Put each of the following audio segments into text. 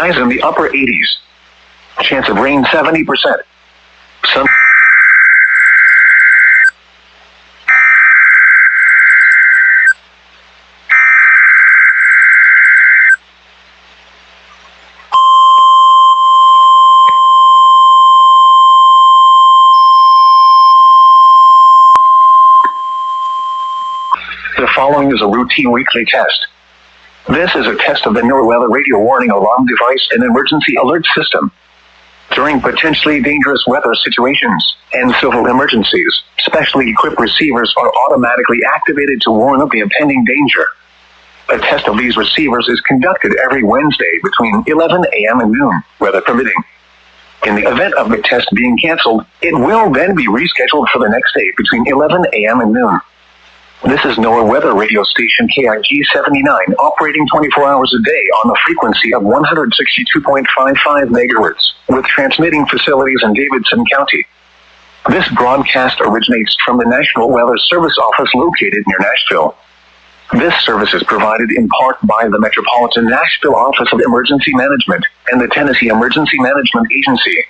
Highs in the upper 80s. Chance of rain 70%. Sun. The following is a routine weekly test. This is a test of the NOAA radio warning alarm device and emergency alert system. During potentially dangerous weather situations and civil emergencies, specially equipped receivers are automatically activated to warn of the impending danger. A test of these receivers is conducted every Wednesday between 11 a.m. and noon, weather permitting. In the event of the test being canceled, it will then be rescheduled for the next day between 11 a.m. and noon. This is NOAA weather radio station KIG 79, operating 24 hours a day on the frequency of 162.55 megahertz, with transmitting facilities in Davidson County. This broadcast originates from the National Weather Service Office located near Nashville. This service is provided in part by the Metropolitan Nashville Office of Emergency Management and the Tennessee Emergency Management Agency.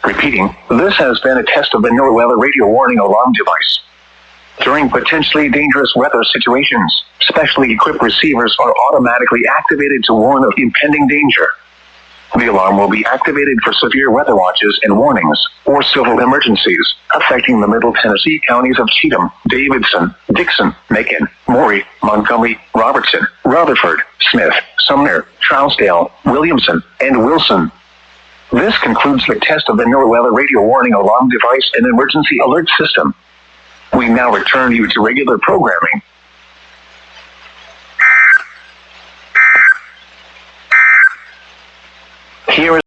Repeating, this has been a test of the NOAA radio warning alarm device. During potentially dangerous weather situations, specially equipped receivers are automatically activated to warn of impending danger. The alarm will be activated for severe weather watches and warnings, or civil emergencies, affecting the Middle Tennessee counties of Cheatham, Davidson, Dixon, Macon, Maury, Montgomery, Robertson, Rutherford, Smith, Sumner, Trousdale, Williamson, and Wilson. This concludes the test of the NOAA radio warning alarm device and emergency alert system. We now return you to regular programming. Here is